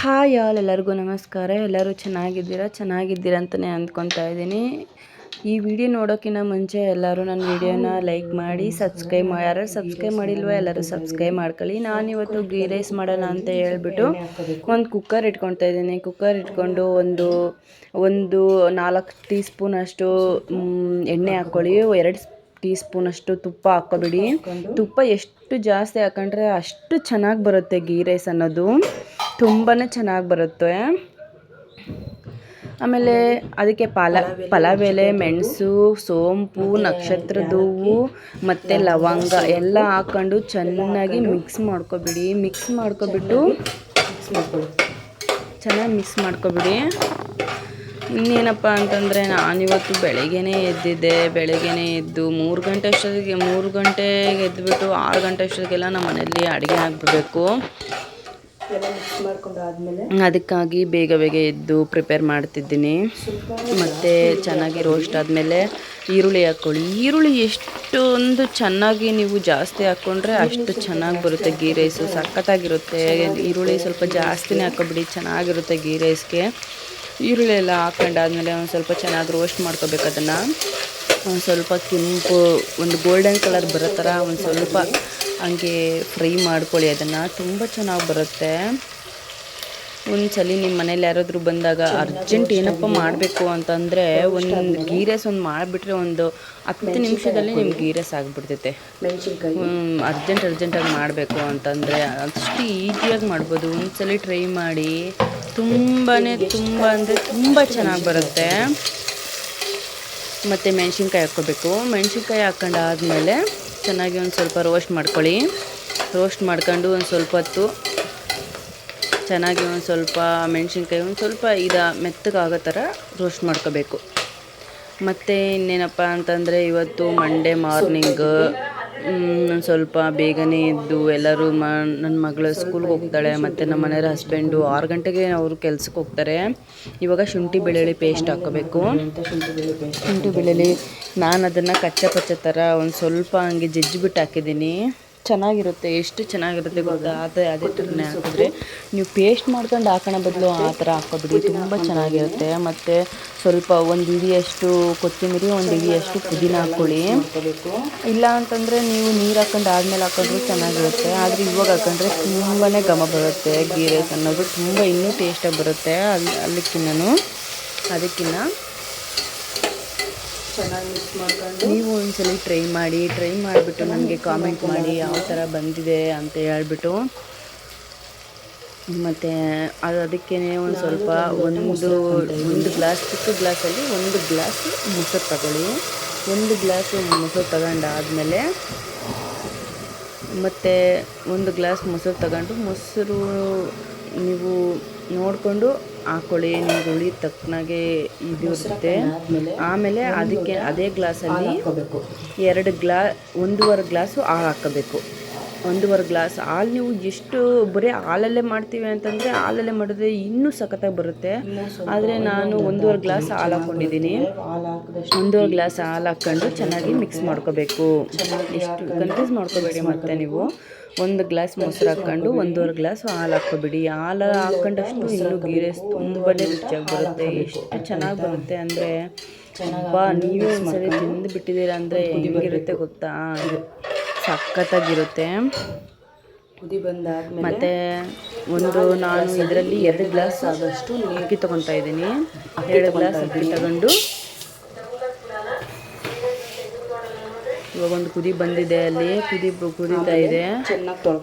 Hi all, ಎಲ್ಲರಿಗೂ ನಮಸ್ಕಾರ. ಎಲ್ಲರೂ ಚೆನ್ನಾಗಿದ್ದೀರಾ ಅಂತಲೇ ಅಂದ್ಕೊತಾ ಇದ್ದೀನಿ. ಈ ವಿಡಿಯೋ ನೋಡೋಕ್ಕಿಂತ ಮುಂಚೆ ಎಲ್ಲರೂ ನನ್ನ ವಿಡಿಯೋನ ಲೈಕ್ ಮಾಡಿ ಯಾರು ಸಬ್ಸ್ಕ್ರೈಬ್ ಮಾಡಿಲ್ವೋ ಎಲ್ಲರೂ ಸಬ್ಸ್ಕ್ರೈಬ್ ಮಾಡ್ಕೊಳ್ಳಿ. ನಾನಿವತ್ತು ಗೀ ರೈಸ್ ಮಾಡೋಣ ಅಂತ ಹೇಳ್ಬಿಟ್ಟು ಒಂದು ಕುಕ್ಕರ್ ಇಟ್ಕೊತಾ ಇದ್ದೀನಿ. ಕುಕ್ಕರ್ ಇಟ್ಕೊಂಡು ಒಂದು 4 ಟೀ ಸ್ಪೂನ್ ಅಷ್ಟು ಎಣ್ಣೆ ಹಾಕ್ಕೊಳ್ಳಿ. 2 ಟೀ ಸ್ಪೂನ್ ಅಷ್ಟು ತುಪ್ಪ ಹಾಕ್ಕೊಬಿಡಿ. ತುಪ್ಪ ಎಷ್ಟು ಜಾಸ್ತಿ ಹಾಕೊಂಡ್ರೆ ಅಷ್ಟು ಚೆನ್ನಾಗಿ ಬರುತ್ತೆ. ಗೀ ರೈಸ್ ಅನ್ನೋದು ತುಂಬಾ ಚೆನ್ನಾಗಿ ಬರುತ್ತೆ. ಆಮೇಲೆ ಅದಕ್ಕೆ ಪಲಾವ್ ಎಲೆ, ಮೆಣಸು, ಸೋಂಪು, ನಕ್ಷತ್ರದ ಹೂವು ಮತ್ತು ಲವಂಗ ಎಲ್ಲ ಹಾಕ್ಕೊಂಡು ಚೆನ್ನಾಗಿ ಮಿಕ್ಸ್ ಮಾಡ್ಕೊಬಿಡಿ. ಚೆನ್ನಾಗಿ ಮಿಕ್ಸ್ ಮಾಡ್ಕೊಬಿಡಿ. ಇನ್ನೇನಪ್ಪ ಅಂತಂದರೆ ನಾನಿವತ್ತು ಬೆಳಗ್ಗೆನೇ ಎದ್ದು 3 ಗಂಟೆಗೆ ಎದ್ದುಬಿಟ್ಟು 6 ಗಂಟೆ ಅಷ್ಟೊತ್ತಿಗೆಲ್ಲ ನಮ್ಮ ಮನೆಯಲ್ಲಿ ಅಡುಗೆ ಆಗಿಬಿಡಬೇಕು. ಅದಕ್ಕಾಗಿ ಬೇಗ ಎದ್ದು ಪ್ರಿಪೇರ್ ಮಾಡ್ತಿದ್ದೀನಿ. ಮತ್ತು ಚೆನ್ನಾಗಿ ರೋಸ್ಟ್ ಆದಮೇಲೆ ಈರುಳ್ಳಿ ಹಾಕ್ಕೊಳ್ಳಿ. ಈರುಳ್ಳಿ ಎಷ್ಟೊಂದು ಚೆನ್ನಾಗಿ ನೀವು ಜಾಸ್ತಿ ಹಾಕ್ಕೊಂಡ್ರೆ ಅಷ್ಟು ಚೆನ್ನಾಗಿ ಬರುತ್ತೆ. ಗೀ ರೈಸು ಸಖತ್ತಾಗಿರುತ್ತೆ. ಈರುಳ್ಳಿ ಸ್ವಲ್ಪ ಜಾಸ್ತಿನೇ ಹಾಕ್ಕೊಬಿಡಿ, ಚೆನ್ನಾಗಿರುತ್ತೆ ಗೀ ರೈಸ್ಗೆ. ಈರುಳ್ಳಿ ಎಲ್ಲ ಹಾಕೊಂಡಾದ್ಮೇಲೆ ಒಂದು ಸ್ವಲ್ಪ ಚೆನ್ನಾಗಿ ರೋಸ್ಟ್ ಮಾಡ್ಕೋಬೇಕು. ಅದನ್ನು ಒಂದು ಸ್ವಲ್ಪ ಕೆಂಪು ಒಂದು ಗೋಲ್ಡನ್ ಕಲರ್ ಬರೋ ಥರ ಒಂದು ಸ್ವಲ್ಪ ಹಂಗೆ ಫ್ರೈ ಮಾಡ್ಕೊಳ್ಳಿ. ಅದನ್ನು ತುಂಬ ಚೆನ್ನಾಗಿ ಬರುತ್ತೆ. ಒಂದ್ಸಲಿ ನಿಮ್ಮ ಮನೇಲಿ ಯಾರಾದರೂ ಬಂದಾಗ ಅರ್ಜೆಂಟ್ ಏನಪ್ಪ ಮಾಡಬೇಕು ಅಂತಂದರೆ ಒಂದು ಗೀ ರೈಸ್ ಮಾಡಿಬಿಟ್ರೆ ಒಂದು 10 ನಿಮಿಷದಲ್ಲಿ ನಿಮ್ಗೆ ಗೀ ರೈಸ್ ಆಗಿಬಿಡ್ತೈತೆ. ಅರ್ಜೆಂಟಾಗಿ ಮಾಡಬೇಕು ಅಂತಂದರೆ ಅಷ್ಟು ಈಸಿಯಾಗಿ ಮಾಡ್ಬೋದು. ಒಂದ್ಸಲಿ ಟ್ರೈ ಮಾಡಿ. ತುಂಬ ಚೆನ್ನಾಗಿ ಬರುತ್ತೆ. ಮತ್ತು ಮೆಣಸಿನ್ಕಾಯಿ ಹಾಕ್ಕೋಬೇಕು. ಮೆಣಸಿನ್ಕಾಯಿ ಹಾಕೊಂಡಾದ್ಮೇಲೆ ಚೆನ್ನಾಗಿ ಒಂದು ಸ್ವಲ್ಪ ರೋಸ್ಟ್ ಮಾಡ್ಕೊಳ್ಳಿ. ರೋಸ್ಟ್ ಮಾಡ್ಕೊಂಡು ಒಂದು ಸ್ವಲ್ಪ ಹೊತ್ತು ಚೆನ್ನಾಗಿ ಒಂದು ಸ್ವಲ್ಪ ಮೆಣಸಿನ್ಕಾಯಿ ಒಂದು ಸ್ವಲ್ಪ ಮೆತ್ತಗಾಗೋ ಥರ ರೋಸ್ಟ್ ಮಾಡ್ಕೋಬೇಕು. ಮತ್ತು ಇನ್ನೇನಪ್ಪ ಅಂತಂದರೆ ಇವತ್ತು ಮಂಡೇ ಮಾರ್ನಿಂಗ್ ಒಂದು ಸ್ವಲ್ಪ ಬೇಗನೆ ಎದ್ದು ಎಲ್ಲರೂ ನನ್ನ ಮಗಳು ಸ್ಕೂಲ್ಗೆ ಹೋಗ್ತಾಳೆ. ಮತ್ತು ನಮ್ಮ ಮನೆಯವ್ರ ಹಸ್ಬೆಂಡು 6 ಗಂಟೆಗೆ ಅವರು ಕೆಲ್ಸಕ್ಕೆ ಹೋಗ್ತಾರೆ. ಇವಾಗ ಶುಂಠಿ ಬೆಳ್ಳುಳ್ಳಿ ಪೇಸ್ಟ್ ಹಾಕ್ಕೋಬೇಕು. ಶುಂಠಿ ಬೆಳ್ಳುಳ್ಳಿ ನಾನು ಅದನ್ನು ಕಚ್ಚ ಥರ ಒಂದು ಸ್ವಲ್ಪ ಹಂಗೆ ಜಜ್ಜಿಬಿಟ್ಟು ಹಾಕಿದ್ದೀನಿ. ಚೆನ್ನಾಗಿರುತ್ತೆ. ಎಷ್ಟು ಚೆನ್ನಾಗಿರುತ್ತೆ ಗೊತ್ತಾ? ಅದೇ ಥರನೇ ಹಾಕಿದ್ರೆ ನೀವು ಪೇಸ್ಟ್ ಮಾಡ್ಕೊಂಡು ಹಾಕೋಣ ಬದಲು ಆ ಥರ ಹಾಕ್ಕೊಬಿಡಿ. ತುಂಬ ಚೆನ್ನಾಗಿರುತ್ತೆ. ಮತ್ತು ಸ್ವಲ್ಪ ಒಂದು ಹಿಡಿಯಷ್ಟು ಕೊತ್ತಂಬರಿ, ಒಂದು ಹಿಡಿಯಷ್ಟು ಪುದೀನ ಹಾಕ್ಕೊಳ್ಳಿ. ಇಲ್ಲ ಅಂತಂದರೆ ನೀವು ನೀರು ಹಾಕೊಂಡು ಆದಮೇಲೆ ಹಾಕೊಂಡ್ರೂ ಚೆನ್ನಾಗಿರುತ್ತೆ. ಆದರೆ ಇವಾಗ ಹಾಕೊಂಡ್ರೆ ತುಂಬಾ ಘಮ ಬರುತ್ತೆ. ಗೀ ರೈಸ್ ಅನ್ನೋದು ತುಂಬ ಇನ್ನೂ ಟೇಸ್ಟಾಗಿ ಬರುತ್ತೆ. ಅದಕ್ಕಿನ್ನ ಚೆನ್ನಾಗಿ ಮಿಕ್ಸ್ ಮಾಡ್ಕೊಂಡು ನೀವು ಒಂದ್ಸಲ ಟ್ರೈ ಮಾಡಿಬಿಟ್ಟು ನನಗೆ ಕಾಮೆಂಟ್ ಮಾಡಿ ಯಾವ ಥರ ಬಂದಿದೆ ಅಂತ ಹೇಳ್ಬಿಟ್ಟು. ಮತ್ತು ಅದಕ್ಕೇ ಒಂದು ಸ್ವಲ್ಪ ಒಂದು ಗ್ಲಾಸ್ ಚಿಕ್ಕ ಗ್ಲಾಸಲ್ಲಿ 1 ಗ್ಲಾಸ್ ಮೊಸರು ತಗೊಳ್ಳಿ. 1 ಗ್ಲಾಸ್ ಮೊಸರು ತಗೊಂಡಾದಮೇಲೆ ಮತ್ತು 1 ಗ್ಲಾಸ್ ಮೊಸರು ತಗೊಂಡು ಮೊಸರು ನೀವು ನೋಡಿಕೊಂಡು ಹಾಕ್ಕೊಳ್ಳಿ. ನಿಮ್ಗೆ ಹುಳಿ ತಕ್ಕನಾಗೆ ಇರುತ್ತೆ. ಆಮೇಲೆ ಅದಕ್ಕೆ ಅದೇ ಗ್ಲಾಸಲ್ಲಿ 1.5 ಗ್ಲಾಸು ಹಾಲು ಹಾಕ್ಕೋಬೇಕು. 1.5 ಗ್ಲಾಸ್ ಹಾಲು. ನೀವು ಎಷ್ಟು ಬರೀ ಹಾಲಲ್ಲೇ ಮಾಡ್ತೀವಿ ಅಂತಂದರೆ ಹಾಲಲ್ಲೇ ಮಾಡಿದ್ರೆ ಇನ್ನೂ ಸಖತ್ತಾಗಿ ಬರುತ್ತೆ. ಆದರೆ ನಾನು 1.5 ಗ್ಲಾಸ್ ಹಾಲು ಹಾಕ್ಕೊಂಡಿದ್ದೀನಿ. 1.5 ಗ್ಲಾಸ್ ಹಾಲು ಹಾಕ್ಕೊಂಡು ಚೆನ್ನಾಗಿ ಮಿಕ್ಸ್ ಮಾಡ್ಕೋಬೇಕು. ಎಷ್ಟು ಕನ್ಫ್ಯೂಸ್ ಮಾಡ್ಕೋಬೇಡಿ. ಮತ್ತು ನೀವು 1 ಗ್ಲಾಸ್ ಮೊಸರು ಹಾಕ್ಕೊಂಡು 1.5 ಗ್ಲಾಸ್ ಹಾಲು ಹಾಕ್ಕೊಬಿಡಿ. ಹಾಲು ಹಾಕ್ಕೊಂಡಷ್ಟು ಇನ್ನೂ ಗೀ ರೈಸ್ ತುಂಬಾ ರುಚಿಯಾಗಿ ಬರುತ್ತೆ. ಎಷ್ಟು ಚೆನ್ನಾಗಿ ಬರುತ್ತೆ ಅಂದರೆ ನೀವೇ ಒಂದ್ಸರಿ ತಿಂದು ಬಿಟ್ಟಿದ್ದೀರಾ ಅಂದರೆ ಹೆಂಗಿರುತ್ತೆ ಗೊತ್ತಾ? ಸಖತ್ತಾಗಿರುತ್ತೆ. ಮತ್ತು ನಾನು ಇದರಲ್ಲಿ 2 ಗ್ಲಾಸ್ ಆದಷ್ಟು ಅಕ್ಕಿ ತೊಗೊತಾ ಇದ್ದೀನಿ. 2 ಗ್ಲಾಸ್ ಅಕ್ಕಿ ತಗೊಂಡು ಇವಾಗ ಒಂದು ಕುದಿ ಬಂದಿದೆ. ಅಲ್ಲಿ ಕುದೀತಾ ಇದೆ.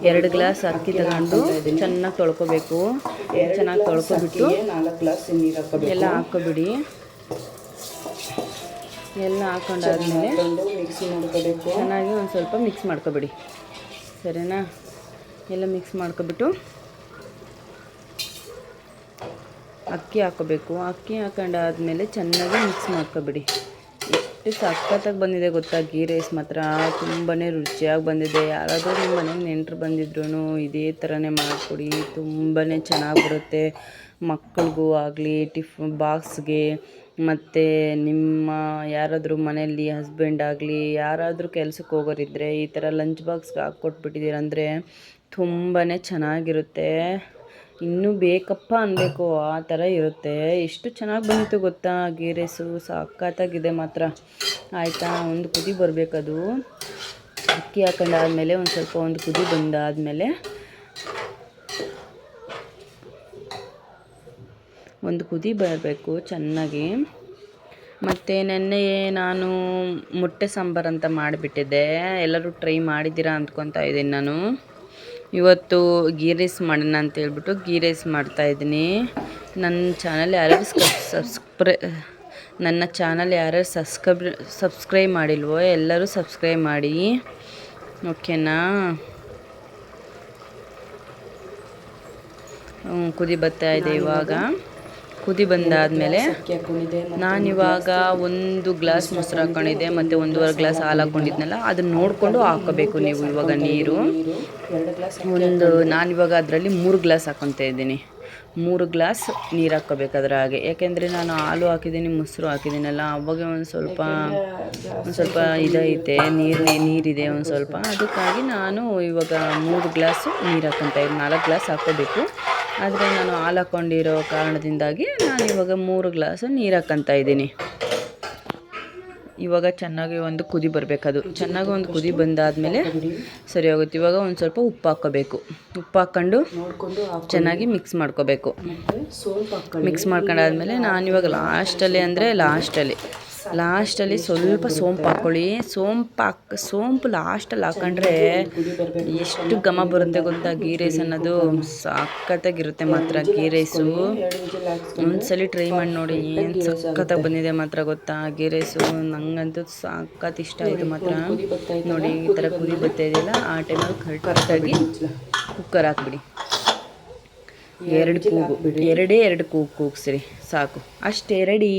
2 ಗ್ಲಾಸ್ ಅಕ್ಕಿ ತಗೊಂಡು ಚೆನ್ನಾಗಿ ತೊಳ್ಕೊಬೇಕು. ಚೆನ್ನಾಗಿ ತೊಳ್ಕೊಬಿಟ್ಟು 4 ಗ್ಲಾಸ್ ನೀರು ಎಲ್ಲ ಹಾಕ್ಕೊಬಿಡಿ. ಎಲ್ಲ ಹಾಕೊಂಡಾದ್ಮೇಲೆ ಚೆನ್ನಾಗಿ ಒಂದು ಸ್ವಲ್ಪ ಮಿಕ್ಸ್ ಮಾಡ್ಕೊಬಿಡಿ. ಸರಿನಾ? ಎಲ್ಲ ಮಿಕ್ಸ್ ಮಾಡ್ಕೊಬಿಟ್ಟು ಅಕ್ಕಿ ಹಾಕ್ಕೋಬೇಕು. ಅಕ್ಕಿ ಹಾಕೊಂಡಾದ್ಮೇಲೆ ಚೆನ್ನಾಗಿ ಮಿಕ್ಸ್ ಮಾಡ್ಕೊಬಿಡಿ. ಎಷ್ಟು ಸಖತ್ತಾಗಿ ಬಂದಿದೆ ಗೊತ್ತಾ? ಗೀ ರೈಸ್ ಮಾತ್ರ ತುಂಬಾ ರುಚಿಯಾಗಿ ಬಂದಿದೆ. ಯಾರಾದರೂ ನಿಮ್ಮ ಮನೆಗೆ ನೆಂಟರು ಬಂದಿದ್ರೂ ಇದೇ ಥರನೇ ಮಾಡಿಕೊಡಿ. ತುಂಬಾ ಚೆನ್ನಾಗಿ ಬರುತ್ತೆ. ಮಕ್ಕಳಿಗೂ ಆಗಲಿ, ಟಿಫನ್ ಬಾಕ್ಸ್ಗೆ, ಮತ್ತು ನಿಮ್ಮ ಯಾರಾದರೂ ಮನೆಯಲ್ಲಿ ಹಸ್ಬೆಂಡ್ ಆಗಲಿ ಯಾರಾದರೂ ಕೆಲ್ಸಕ್ಕೆ ಹೋಗೋರಿದ್ದರೆ ಈ ಥರ ಲಂಚ್ ಬಾಕ್ಸ್ಗೆ ಹಾಕ್ಕೊಟ್ಬಿಟ್ಟಿದ್ದೀರಂದರೆ ತುಂಬಾ ಚೆನ್ನಾಗಿರುತ್ತೆ. ಇನ್ನೂ ಬೇಕಪ್ಪ ಅನ್ಬೇಕು ಆ ಥರ ಇರುತ್ತೆ. ಎಷ್ಟು ಚೆನ್ನಾಗಿ ಬಂದಿತ್ತು ಗೊತ್ತಾ ಗೀ ರೈಸು, ಸಖತ್ತಾಗಿದೆ ಮಾತ್ರ. ಆಯಿತಾ, ಒಂದು ಕುದಿ ಬರಬೇಕದು. ಅಕ್ಕಿ ಹಾಕೊಂಡಾದ್ಮೇಲೆ ಒಂದು ಸ್ವಲ್ಪ ಒಂದು ಕುದಿ ಬಂದಾದಮೇಲೆ ಒಂದು ಕುದಿ ಬರಬೇಕು ಚೆನ್ನಾಗಿ. ಮತ್ತು ನೆನ್ನೆ ನಾನು ಮೊಟ್ಟೆ ಸಾಂಬಾರು ಅಂತ ಮಾಡಿಬಿಟ್ಟಿದ್ದೆ. ಎಲ್ಲರೂ ಟ್ರೈ ಮಾಡಿದ್ದೀರಾ ಅಂದ್ಕೊತಾ ಇದ್ದೀನಿ ನಾನು. ಇವತ್ತು ಗೀ ರೈಸ್ ಮಾಡೋಣ ಅಂತೇಳ್ಬಿಟ್ಟು ಗೀ ರೈಸ್ ಮಾಡ್ತಾಯಿದ್ದೀನಿ. ನನ್ನ ಚಾನಲ್ ಯಾರ್ಯಾರು ಸಬ್ಸ್ಕ್ರೈಬ್ ಮಾಡಿಲ್ವೋ ಎಲ್ಲರೂ ಸಬ್ಸ್ಕ್ರೈಬ್ ಮಾಡಿ, ಓಕೆನಾ. ಕುದಿ ಬರ್ತಾ ಇದೆ ಇವಾಗ. ಕುದಿ ಬಂದಾದಮೇಲೆ ನಾನಿವಾಗ 1 ಗ್ಲಾಸ್ ಮೊಸರು ಹಾಕ್ಕೊಂಡಿದ್ದೆ ಮತ್ತು 1.5 ಗ್ಲಾಸ್ ಹಾಲು ಹಾಕ್ಕೊಂಡಿದ್ನಲ್ಲ, ಅದನ್ನು ನೋಡಿಕೊಂಡು ಹಾಕೋಬೇಕು ನೀವು. ಇವಾಗ ನೀರು ನಾನಿವಾಗ ಅದರಲ್ಲಿ 3 ಗ್ಲಾಸ್ ಹಾಕ್ಕೊತಾ ಇದ್ದೀನಿ. 3 ಗ್ಲಾಸ್ ನೀರು ಹಾಕ್ಕೋಬೇಕು ಅದರ ಹಾಗೆ. ಯಾಕೆಂದರೆ ನಾನು ಹಾಲು ಹಾಕಿದ್ದೀನಿ, ಮೊಸರು ಹಾಕಿದ್ದೀನಲ್ಲ, ಅವಾಗ ಒಂದು ಸ್ವಲ್ಪ ಇದೈತೆ, ನೀರಿದೆ ಒಂದು ಸ್ವಲ್ಪ. ಅದಕ್ಕಾಗಿ ನಾನು ಇವಾಗ 3 ಗ್ಲಾಸು ನೀರು ಹಾಕ್ಕೊತಾ ಇದ್ದೀನಿ. 4 ಗ್ಲಾಸ್ ಹಾಕ್ಕೋಬೇಕು. ಆದರೆ ನಾನು ಹಾಲು ಹಾಕ್ಕೊಂಡಿರೋ ಕಾರಣದಿಂದಾಗಿ ನಾನು ಇವಾಗ 3 ಗ್ಲಾಸು ನೀರು ಹಾಕ್ಕೊತಾ ಇದ್ದೀನಿ. ಇವಾಗ ಚೆನ್ನಾಗಿ ಒಂದು ಕುದಿ ಬರಬೇಕದು. ಚೆನ್ನಾಗಿ ಒಂದು ಕುದಿ ಬಂದಾದಮೇಲೆ ಸರಿ ಹೋಗುತ್ತೆ. ಇವಾಗ ಒಂದು ಸ್ವಲ್ಪ ಉಪ್ಪು ಹಾಕ್ಕೋಬೇಕು. ಉಪ್ಪು ಹಾಕ್ಕೊಂಡು ಚೆನ್ನಾಗಿ ಮಿಕ್ಸ್ ಮಾಡ್ಕೋಬೇಕು. ಮಿಕ್ಸ್ ಮಾಡ್ಕೊಂಡಾದ್ಮೇಲೆ ನಾನಿವಾಗ ಲಾಸ್ಟಲ್ಲಿ ಸ್ವಲ್ಪ ಸೋಂಪು ಹಾಕ್ಕೊಳ್ಳಿ. ಸೋಂಪು ಲಾಸ್ಟಲ್ಲಿ ಹಾಕೊಂಡ್ರೆ ಎಷ್ಟು ಘಮ ಬರುತ್ತೆ ಗೊತ್ತಾ. ಗೀ ರೈಸ್ ಅನ್ನೋದು ಸಖತ್ತಾಗಿರುತ್ತೆ ಮಾತ್ರ. ಗೀ ರೈಸು ಒಂದ್ಸಲಿ ಟ್ರೈ ಮಾಡಿ ನೋಡಿ, ಏನು ಸಖತ್ತಾಗಿ ಬಂದಿದೆ ಮಾತ್ರ ಗೊತ್ತಾ ಗೀ ರೈಸು. ನಂಗಂತೂ ಸಖತ್ ಇಷ್ಟ ಆಯಿತು ಮಾತ್ರ. ನೋಡಿ ಈ ಥರ ಕುದಿ ಬರ್ತಾ ಇದೆಯಲ್ಲ, ಆ ಟೈಮಲ್ಲಿ ಕರೆಕ್ಟಾಗಿ ಕುಕ್ಕರ್ ಹಾಕ್ಬಿಡಿ. 2 ಕೂಗು ಕೂಗಿಸ್ರಿ ಸಾಕು, ಅಷ್ಟೇ, ರೆಡಿ.